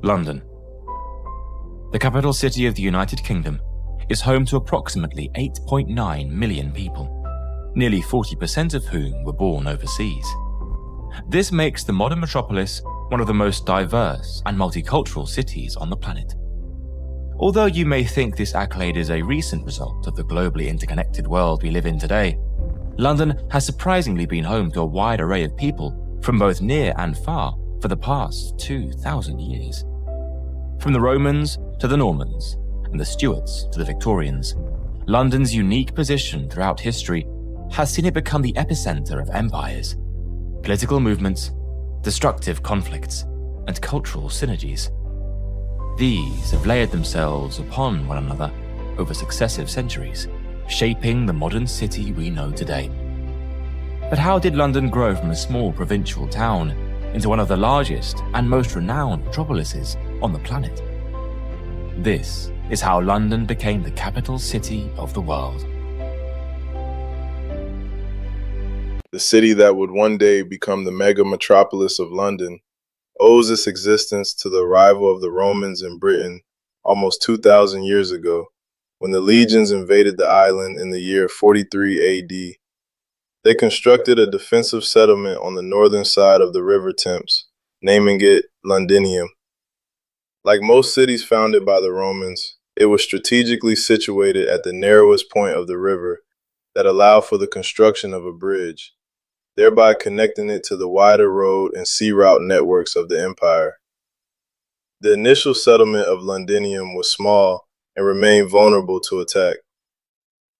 London. The capital city of the United Kingdom is home to approximately 8.9 million people, nearly 40% of whom were born overseas. This makes the modern metropolis one of the most diverse and multicultural cities on the planet. Although you may think this accolade is a recent result of the globally interconnected world we live in today, London has surprisingly been home to a wide array of people from both near and far for the past 2,000 years. From the Romans to the Normans, and the Stuarts to the Victorians, London's unique position throughout history has seen it become the epicenter of empires, political movements, destructive conflicts, and cultural synergies. These have layered themselves upon one another over successive centuries, shaping the modern city we know today. But how did London grow from a small provincial town into one of the largest and most renowned metropolises on the planet? This is how London became the capital city of the world. The city that would one day become the mega metropolis of London owes its existence to the arrival of the Romans in Britain almost 2,000 years ago, when the legions invaded the island in the year 43 AD. They constructed a defensive settlement on the northern side of the River Thames, naming it Londinium. Like most cities founded by the Romans, it was strategically situated at the narrowest point of the river that allowed for the construction of a bridge, thereby connecting it to the wider road and sea route networks of the empire. The initial settlement of Londinium was small and remained vulnerable to attack.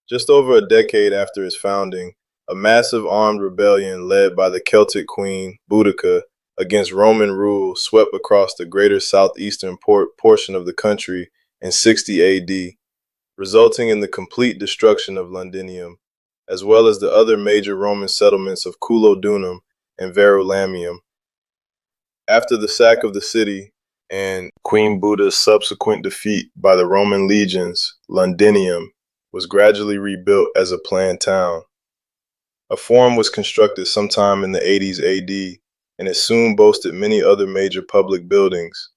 Just over a decade after its founding, a massive armed rebellion led by the Celtic queen, Boudicca, against Roman rule swept across the greater southeastern portion of the country in 60 AD, resulting in the complete destruction of Londinium, as well as the other major Roman settlements of Culodunum and Verulamium. After the sack of the city and Queen Buda's subsequent defeat by the Roman legions, Londinium was gradually rebuilt as a planned town. A forum was constructed sometime in the 80s AD, and it soon boasted many other major public buildings,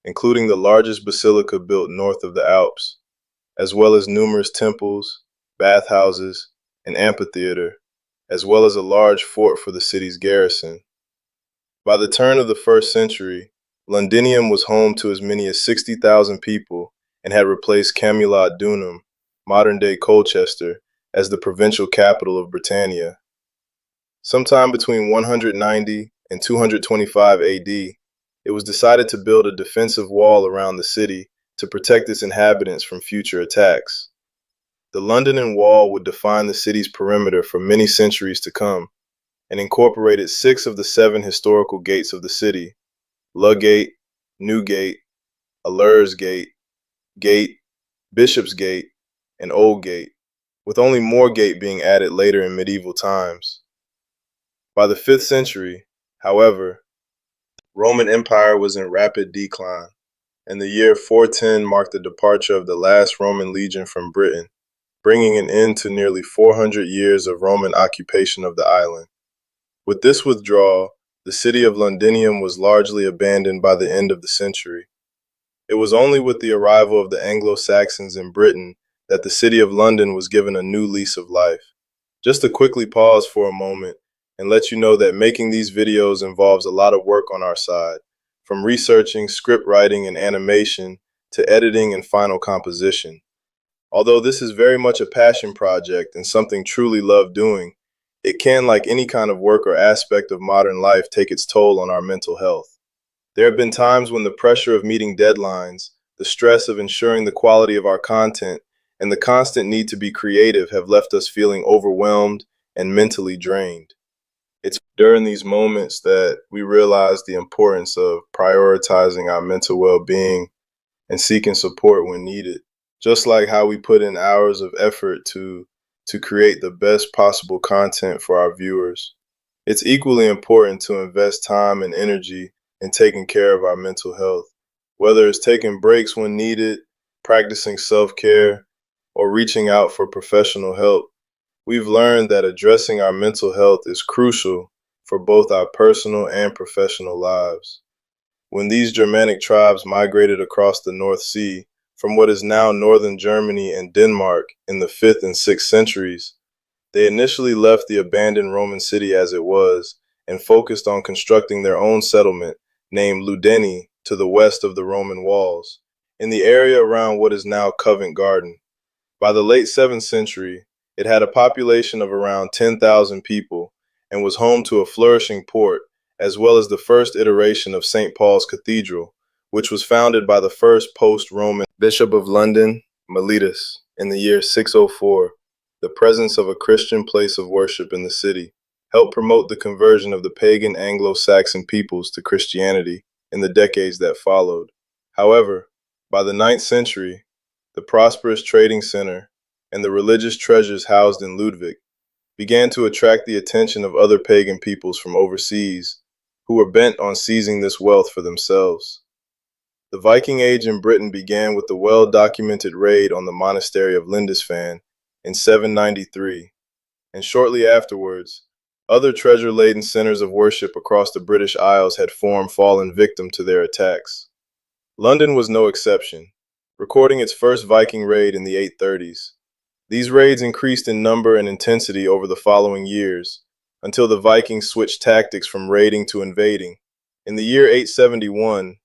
including the largest basilica built north of the Alps, as well as numerous temples, bathhouses, an amphitheater, as well as a large fort for the city's garrison. By the turn of the 1st century, Londinium was home to as many as 60,000 people and had replaced Camelot Dunum, modern-day Colchester, as the provincial capital of Britannia. Sometime between 190 and 225 AD, it was decided to build a defensive wall around the city to protect its inhabitants from future attacks. The Londinium Wall would define the city's perimeter for many centuries to come, and incorporated 6 of the 7 historical gates of the city: Ludgate, Newgate, Allers Gate, Bishopsgate, and Oldgate, with only Moorgate being added later in medieval times. By the 5th century, however, the Roman Empire was in rapid decline, and the year 410 marked the departure of the last Roman legion from Britain, bringing an end to nearly 400 years of Roman occupation of the island. With this withdrawal, the city of Londinium was largely abandoned by the end of the century. It was only with the arrival of the Anglo-Saxons in Britain that the city of London was given a new lease of life. Just to quickly pause for a moment and let you know that making these videos involves a lot of work on our side, from researching, script writing, and animation to editing and final composition. Although this is very much a passion project and something truly love doing, it can, like any kind of work or aspect of modern life, take its toll on our mental health. There have been times when the pressure of meeting deadlines, the stress of ensuring the quality of our content, and the constant need to be creative have left us feeling overwhelmed and mentally drained. It's during these moments that we realize the importance of prioritizing our mental well-being and seeking support when needed. Just like how we put in hours of effort to create the best possible content for our viewers, it's equally important to invest time and energy in taking care of our mental health. Whether it's taking breaks when needed, practicing self-care, or reaching out for professional help, we've learned that addressing our mental health is crucial for both our personal and professional lives. When these Germanic tribes migrated across the North Sea from what is now northern Germany and Denmark in the 5th and 6th centuries, they initially left the abandoned Roman city as it was and focused on constructing their own settlement named Ludeni to the west of the Roman walls, in the area around what is now Covent Garden. By the late 7th century, it had a population of around 10,000 people and was home to a flourishing port, as well as the first iteration of St. Paul's Cathedral, which was founded by the first post-Roman Bishop of London, Mellitus, in the year 604. The presence of a Christian place of worship in the city helped promote the conversion of the pagan Anglo-Saxon peoples to Christianity in the decades that followed. However, by the 9th century, the prosperous trading center and the religious treasures housed in Ludwig began to attract the attention of other pagan peoples from overseas who were bent on seizing this wealth for themselves. The Viking Age in Britain began with the well-documented raid on the monastery of Lindisfarne in 793, and shortly afterwards, other treasure-laden centers of worship across the British Isles had fallen victim to their attacks. London was no exception, recording its first Viking raid in the 830s. These raids increased in number and intensity over the following years, until the Vikings switched tactics from raiding to invading. In the year 871,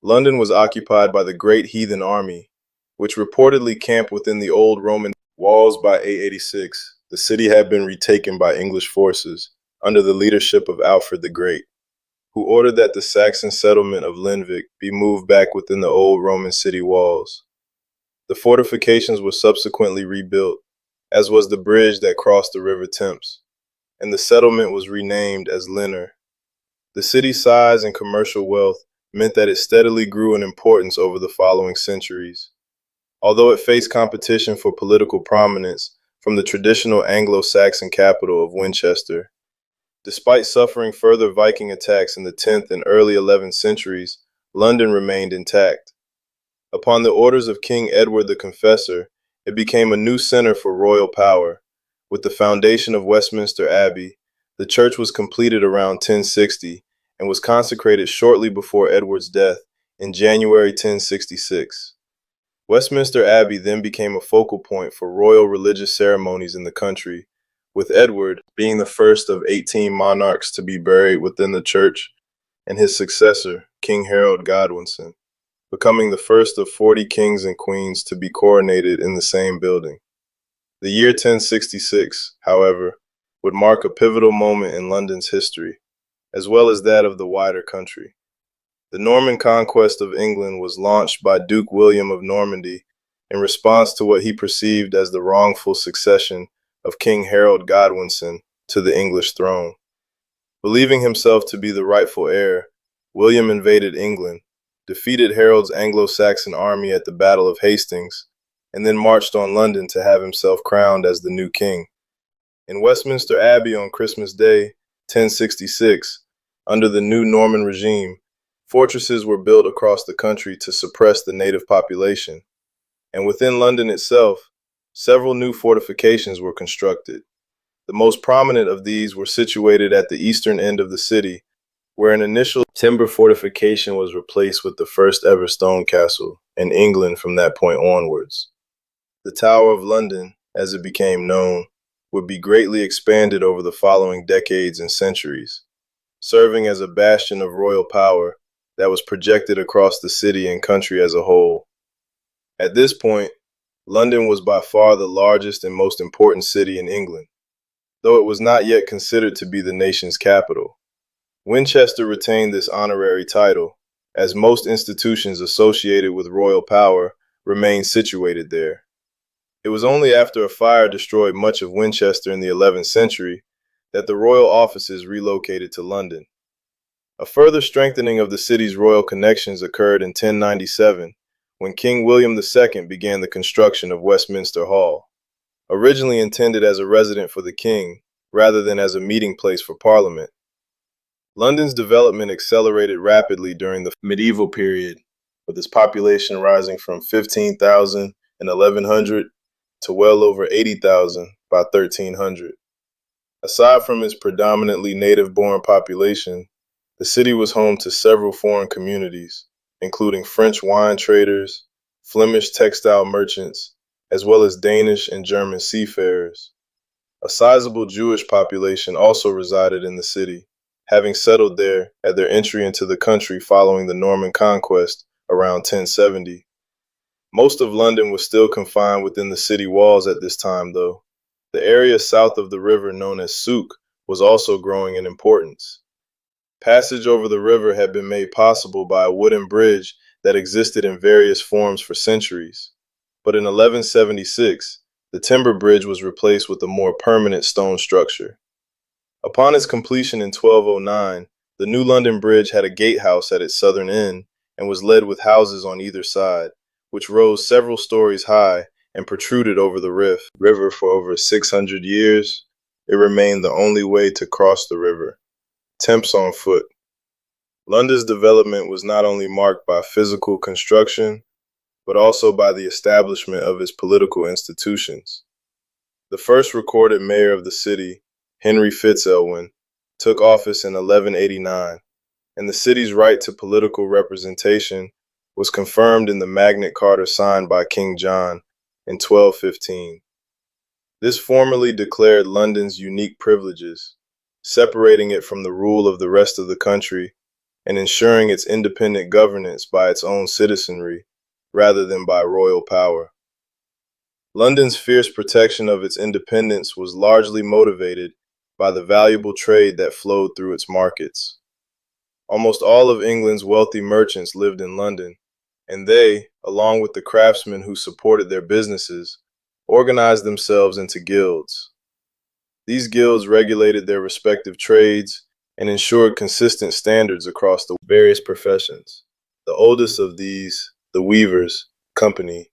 London was occupied by the Great Heathen Army, which reportedly camped within the old Roman walls. By 886. The city had been retaken by English forces under the leadership of Alfred the Great, who ordered that the Saxon settlement of Linvik be moved back within the old Roman city walls. The fortifications were subsequently rebuilt, as was the bridge that crossed the River Thames, and the settlement was renamed as Linner. The city's size and commercial wealth meant that it steadily grew in importance over the following centuries. Although it faced competition for political prominence from the traditional Anglo-Saxon capital of Winchester, despite suffering further Viking attacks in the 10th and early 11th centuries, London remained intact. Upon the orders of King Edward the Confessor, it became a new center for royal power. With the foundation of Westminster Abbey, the church was completed around 1060 and was consecrated shortly before Edward's death in January 1066. Westminster Abbey then became a focal point for royal religious ceremonies in the country, with Edward being the first of 18 monarchs to be buried within the church, and his successor, King Harold Godwinson, becoming the first of 40 kings and queens to be coronated in the same building. The year 1066, however, would mark a pivotal moment in London's history, as well as that of the wider country. The Norman conquest of England was launched by Duke William of Normandy in response to what he perceived as the wrongful succession of King Harold Godwinson to the English throne. Believing himself to be the rightful heir, William invaded England, defeated Harold's Anglo-Saxon army at the Battle of Hastings, and then marched on London to have himself crowned as the new king. In Westminster Abbey on Christmas Day, 1066, under the new Norman regime, fortresses were built across the country to suppress the native population, and within London itself, several new fortifications were constructed. The most prominent of these were situated at the eastern end of the city, where an initial timber fortification was replaced with the first ever stone castle in England from that point onwards. The Tower of London, as it became known, would be greatly expanded over the following decades and centuries, serving as a bastion of royal power that was projected across the city and country as a whole. At this point, London was by far the largest and most important city in England, though it was not yet considered to be the nation's capital. Winchester retained this honorary title, as most institutions associated with royal power remained situated there. It was only after a fire destroyed much of Winchester in the 11th century that the royal offices relocated to London. A further strengthening of the city's royal connections occurred in 1097, when King William II began the construction of Westminster Hall, originally intended as a residence for the king rather than as a meeting place for Parliament. London's development accelerated rapidly during the medieval period, with its population rising from 15,000 in 1100 to well over 80,000 by 1300. Aside from its predominantly native-born population, The city was home to several foreign communities, including French wine traders, Flemish textile merchants, as well as Danish and German seafarers. A sizable Jewish population also resided in the city, having settled there at their entry into the country following the Norman conquest around 1070. Most of London was still confined within the city walls at this time, though. The area south of the river known as Souk was also growing in importance. Passage over the river had been made possible by a wooden bridge that existed in various forms for centuries. But in 1176, the timber bridge was replaced with a more permanent stone structure. Upon its completion in 1209, the New London Bridge had a gatehouse at its southern end and was led with houses on either side, which rose several stories high and protruded over the river for over 600 years. It remained the only way to cross the river. Temps on foot. London's development was not only marked by physical construction, but also by the establishment of its political institutions. The first recorded mayor of the city, Henry Fitzelwin, took office in 1189, and the city's right to political representation was confirmed in the Magna Carta signed by King John in 1215. This formally declared London's unique privileges, separating it from the rule of the rest of the country and ensuring its independent governance by its own citizenry rather than by royal power. London's fierce protection of its independence was largely motivated by the valuable trade that flowed through its markets. Almost all of England's wealthy merchants lived in London, and they, along with the craftsmen who supported their businesses, organized themselves into guilds. These guilds regulated their respective trades and ensured consistent standards across the various professions. The oldest of these, the Weavers' Company,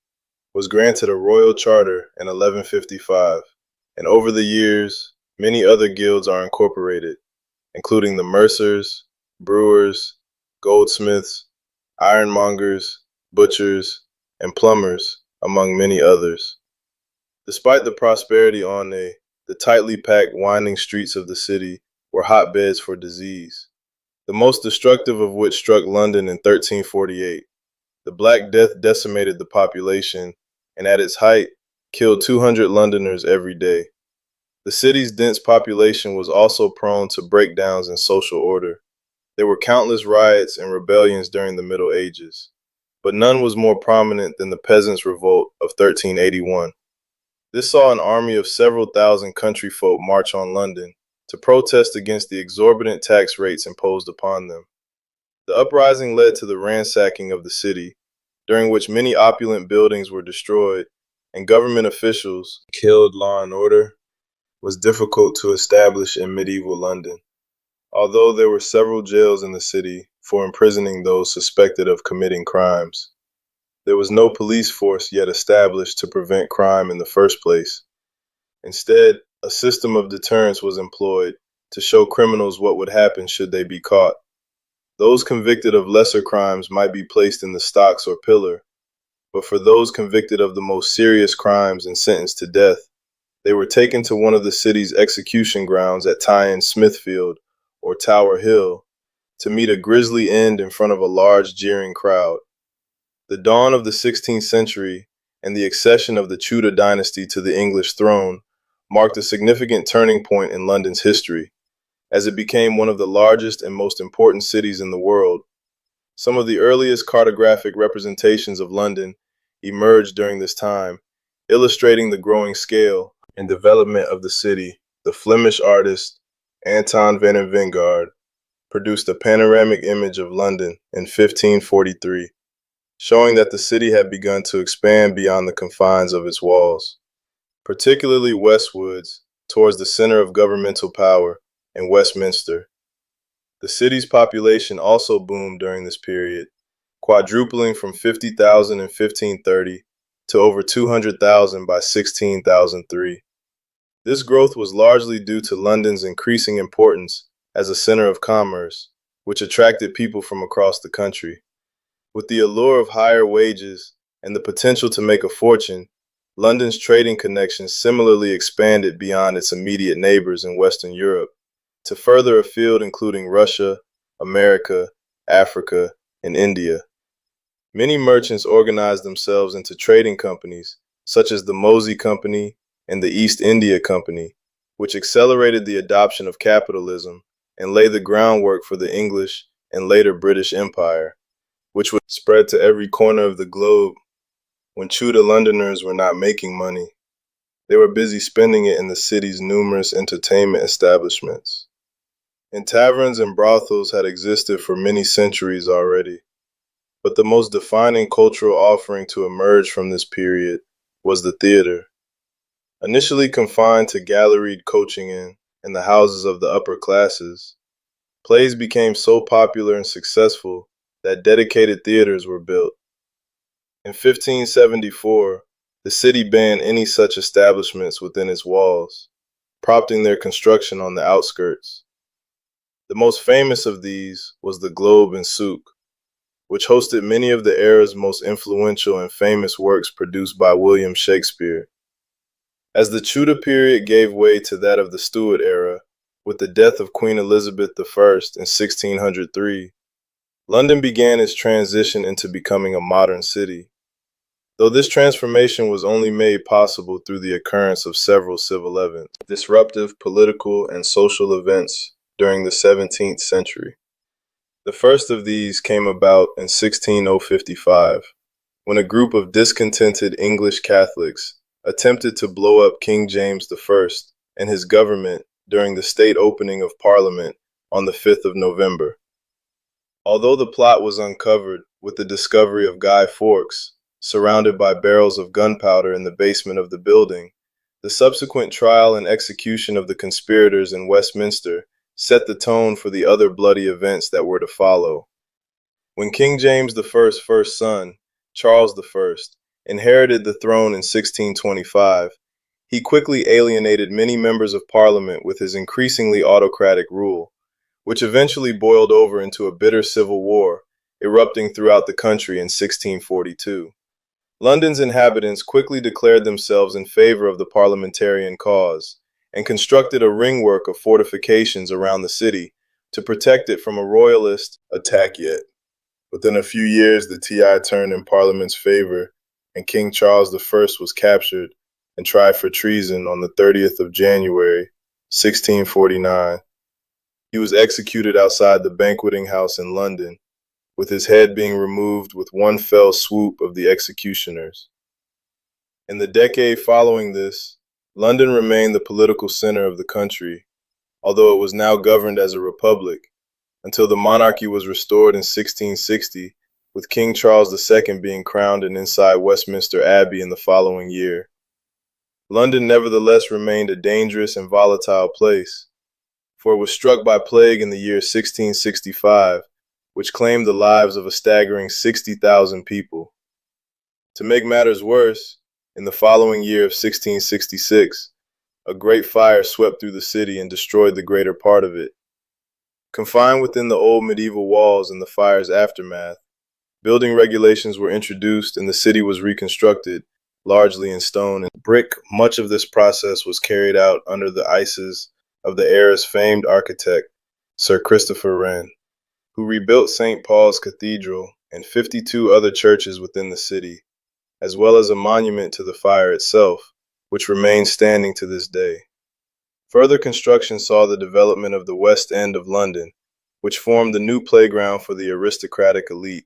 was granted a royal charter in 1155, and over the years, many other guilds are incorporated, including the mercers, brewers, goldsmiths, ironmongers, butchers, and plumbers, among many others. Despite the prosperity the tightly packed, winding streets of the city were hotbeds for disease, the most destructive of which struck London in 1348. The Black Death decimated the population and at its height killed 200 Londoners every day. The city's dense population was also prone to breakdowns in social order. There were countless riots and rebellions during the Middle Ages, but none was more prominent than the Peasants' Revolt of 1381. This saw an army of several thousand country folk march on London to protest against the exorbitant tax rates imposed upon them. The uprising led to the ransacking of the city, during which many opulent buildings were destroyed and government officials killed. Law and order was difficult to establish in medieval London. Although there were several jails in the city for imprisoning those suspected of committing crimes, there was no police force yet established to prevent crime in the first place. Instead, a system of deterrence was employed to show criminals what would happen should they be caught. Those convicted of lesser crimes might be placed in the stocks or pillar, but for those convicted of the most serious crimes and sentenced to death, they were taken to one of the city's execution grounds at Tyne Smithfield or Tower Hill to meet a grisly end in front of a large jeering crowd. The dawn of the 16th century and the accession of the Tudor dynasty to the English throne marked a significant turning point in London's history, as it became one of the largest and most important cities in the world. Some of the earliest cartographic representations of London emerged during this time, illustrating the growing scale and development of the city. The Flemish artist Anton van der Vingard produced a panoramic image of London in 1543, showing that the city had begun to expand beyond the confines of its walls, particularly westwards towards the center of governmental power in Westminster. The city's population also boomed during this period, quadrupling from 50,000 in 1530 to over 200,000 by 1603. This growth was largely due to London's increasing importance as a center of commerce, which attracted people from across the country. With the allure of higher wages and the potential to make a fortune, London's trading connections similarly expanded beyond its immediate neighbors in Western Europe to further afield, including Russia, America, Africa, and India. Many merchants organized themselves into trading companies, such as the Mosey Company and the East India Company, which accelerated the adoption of capitalism and laid the groundwork for the English and later British Empire, which would spread to every corner of the globe. When Tudor Londoners were not making money, they were busy spending it in the city's numerous entertainment establishments. And taverns and brothels had existed for many centuries already. But the most defining cultural offering to emerge from this period was the theater. Initially confined to galleried coaching in the houses of the upper classes, plays became so popular and successful that dedicated theaters were built. In 1574, the city banned any such establishments within its walls, prompting their construction on the outskirts. The most famous of these was the Globe in Souk, which hosted many of the era's most influential and famous works produced by William Shakespeare. As the Tudor period gave way to that of the Stuart era, with the death of Queen Elizabeth I in 1603, London began its transition into becoming a modern city. Though this transformation was only made possible through the occurrence of several civil events, disruptive political and social events during the 17th century. The first of these came about in 16055, when a group of discontented English Catholics attempted to blow up King James I and his government during the state opening of Parliament on the 5th of November. Although the plot was uncovered with the discovery of Guy Fawkes, surrounded by barrels of gunpowder in the basement of the building, the subsequent trial and execution of the conspirators in Westminster set the tone for the other bloody events that were to follow. When King James I's first son, Charles I, inherited the throne in 1625, he quickly alienated many members of Parliament with his increasingly autocratic rule, which eventually boiled over into a bitter civil war, erupting throughout the country in 1642. London's inhabitants quickly declared themselves in favor of the parliamentarian cause, and constructed a ringwork of fortifications around the city to protect it from a royalist attack yet. Within a few years, the TI turned in Parliament's favor, and King Charles I was captured and tried for treason on the 30th of January, 1649. He was executed outside the banqueting house in London, with his head being removed with one fell swoop of the executioners. In the decade following this, London remained the political center of the country, although it was now governed as a republic, until the monarchy was restored in 1660, with King Charles II being crowned inside Westminster Abbey in the following year. London nevertheless remained a dangerous and volatile place, for it was struck by plague in the year 1665, which claimed the lives of a staggering 60,000 people. To make matters worse, in the following year of 1666, a great fire swept through the city and destroyed the greater part of it. Confined within the old medieval walls in the fire's aftermath, building regulations were introduced and the city was reconstructed, largely in stone and brick. Much of this process was carried out under the ices of the era's famed architect, Sir Christopher Wren, who rebuilt St. Paul's Cathedral and 52 other churches within the city, as well as a monument to the fire itself, which remains standing to this day. Further construction saw the development of the West End of London, which formed the new playground for the aristocratic elite,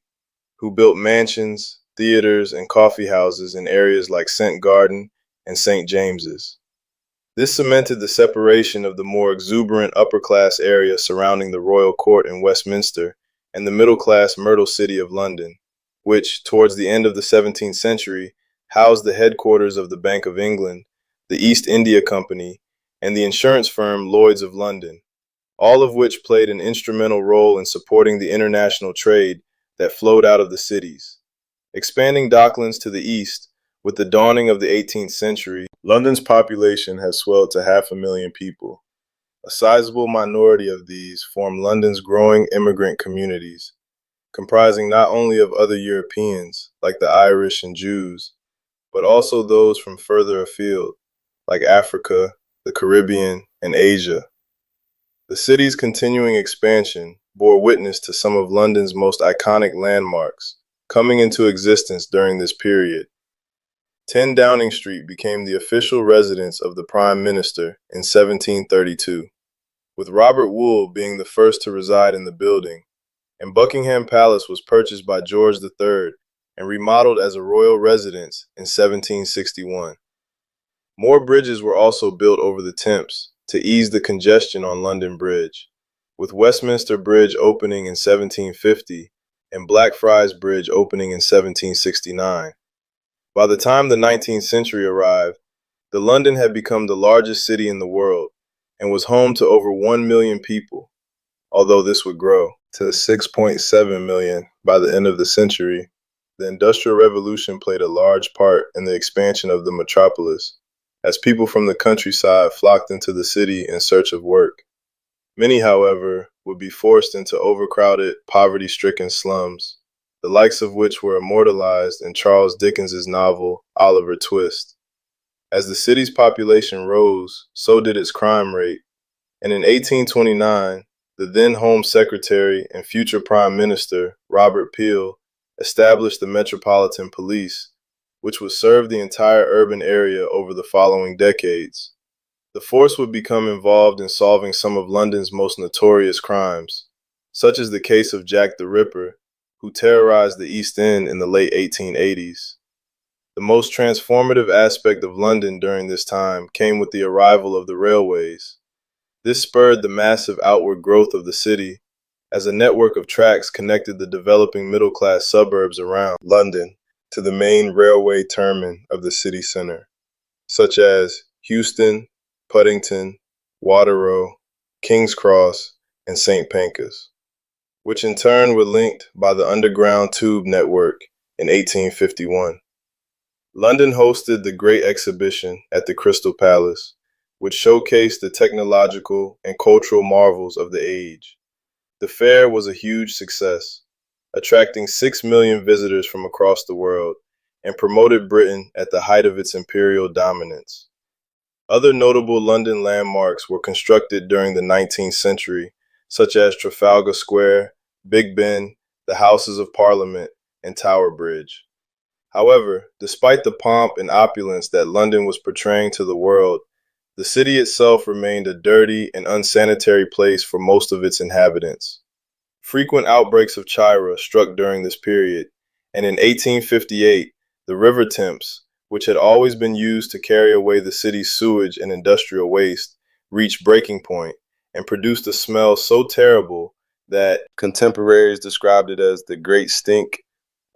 who built mansions, theaters, and coffee houses in areas like St. Garden and St. James's. This cemented the separation of the more exuberant upper-class area surrounding the royal court in Westminster and the middle-class Myrtle City of London, which, towards the end of the 17th century, housed the headquarters of the Bank of England, the East India Company, and the insurance firm Lloyd's of London, all of which played an instrumental role in supporting the international trade that flowed out of the cities. Expanding docklands to the east, with the dawning of the 18th century, London's population has swelled to 500,000 people. A sizable minority of these form London's growing immigrant communities, comprising not only of other Europeans, like the Irish and Jews, but also those from further afield, like Africa, the Caribbean, and Asia. The city's continuing expansion, bore witness to some of London's most iconic landmarks coming into existence during this period. 10 Downing Street became the official residence of the Prime Minister in 1732, with Robert Wool being the first to reside in the building, and Buckingham Palace was purchased by George III and remodeled as a royal residence in 1761. More bridges were also built over the Thames to ease the congestion on London Bridge, with Westminster Bridge opening in 1750 and Blackfriars Bridge opening in 1769. By the time the 19th century arrived, the London had become the largest city in the world and was home to over 1 million people, although this would grow to 6.7 million by the end of the century. The Industrial Revolution played a large part in the expansion of the metropolis, as people from the countryside flocked into the city in search of work. Many, however, would be forced into overcrowded, poverty-stricken slums, the likes of which were immortalized in Charles Dickens's novel Oliver Twist. As the city's population rose, so did its crime rate, and in 1829, the then Home Secretary and future Prime Minister, Robert Peel, established the Metropolitan Police, which would serve the entire urban area over the following decades. The force would become involved in solving some of London's most notorious crimes, such as the case of Jack the Ripper, who terrorized the East End in the late 1880s. The most transformative aspect of London during this time came with the arrival of the railways. This spurred the massive outward growth of the city, as a network of tracks connected the developing middle-class suburbs around London to the main railway termini of the city center, such as Euston, Puddington, Waterloo, King's Cross, and St. Pancras, which in turn were linked by the underground tube network in 1851. London hosted the Great Exhibition at the Crystal Palace, which showcased the technological and cultural marvels of the age. The fair was a huge success, attracting 6 million visitors from across the world, and promoted Britain at the height of its imperial dominance. Other notable London landmarks were constructed during the 19th century, such as Trafalgar Square, Big Ben, the Houses of Parliament, and Tower Bridge. However, despite the pomp and opulence that London was portraying to the world, the city itself remained a dirty and unsanitary place for most of its inhabitants. Frequent outbreaks of chira struck during this period, and in 1858, the River Thames, which had always been used to carry away the city's sewage and industrial waste, reached breaking point and produced a smell so terrible that contemporaries described it as the Great Stink.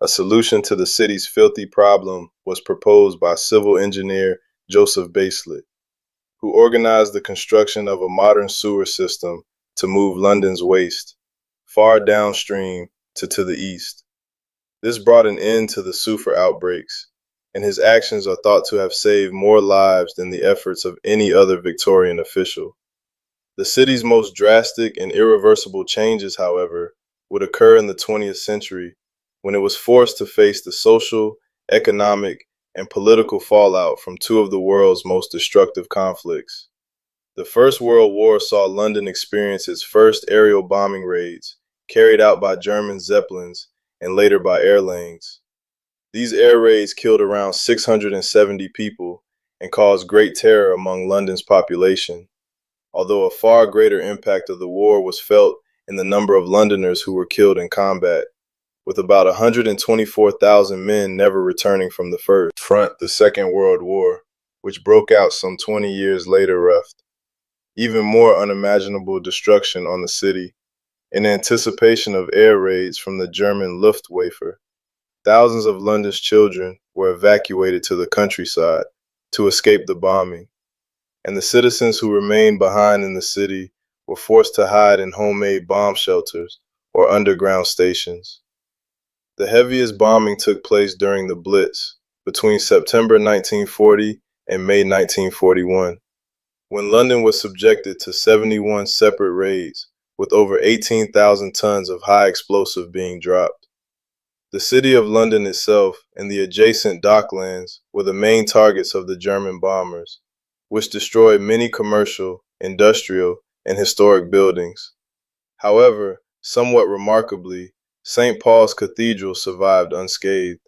A solution to the city's filthy problem was proposed by civil engineer Joseph Baselet, who organized the construction of a modern sewer system to move London's waste far downstream to the east. This brought an end to the sulfur outbreaks, and his actions are thought to have saved more lives than the efforts of any other Victorian official. The city's most drastic and irreversible changes, however, would occur in the 20th century, when it was forced to face the social, economic, and political fallout from two of the world's most destructive conflicts. The First World War saw London experience its first aerial bombing raids, carried out by German Zeppelins and later by airlanes. These air raids killed around 670 people and caused great terror among London's population, although a far greater impact of the war was felt in the number of Londoners who were killed in combat, with about 124,000 men never returning from the first front. The Second World War, which broke out some 20 years later, wreaked even more unimaginable destruction on the city. In anticipation of air raids from the German Luftwaffe, thousands of London's children were evacuated to the countryside to escape the bombing, and the citizens who remained behind in the city were forced to hide in homemade bomb shelters or underground stations. The heaviest bombing took place during the Blitz between September 1940 and May 1941, when London was subjected to 71 separate raids, with over 18,000 tons of high explosive being dropped. The city of London itself and the adjacent docklands were the main targets of the German bombers, which destroyed many commercial, industrial, and historic buildings. However, Somewhat remarkably, St. Paul's Cathedral survived unscathed.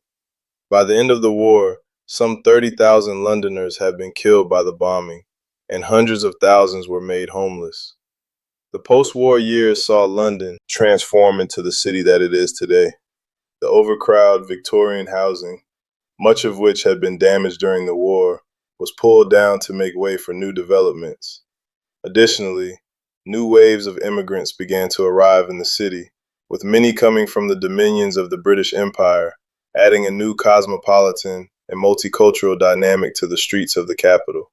By the end of the war, some 30,000 Londoners had been killed by the bombing, and hundreds of thousands were made homeless. The post-war years saw London transform into the city that it is today. The overcrowded Victorian housing, much of which had been damaged during the war, was pulled down to make way for new developments. Additionally, new waves of immigrants began to arrive in the city, with many coming from the dominions of the British Empire, adding a new cosmopolitan and multicultural dynamic to the streets of the capital.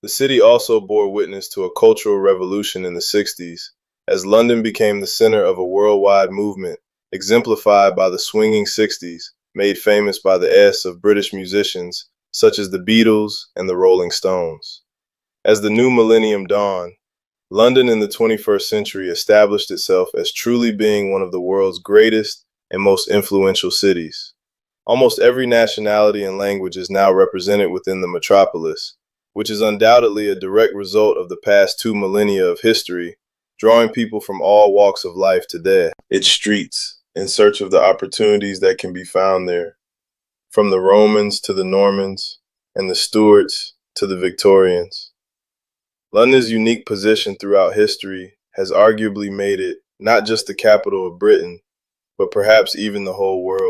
The city also bore witness to a cultural revolution in the 60s, as London became the center of a worldwide movement, exemplified by the swinging 60s, made famous by the S of British musicians such as the Beatles and the Rolling Stones. As the new millennium dawned, London in the 21st century established itself as truly being one of the world's greatest and most influential cities. Almost every nationality and language is now represented within the metropolis, which is undoubtedly a direct result of the past 2 millennia of history, drawing people from all walks of life to its streets in search of the opportunities that can be found there, from the Romans to the Normans and the Stuarts to the Victorians. London's unique position throughout history has arguably made it not just the capital of Britain, but perhaps even the whole world.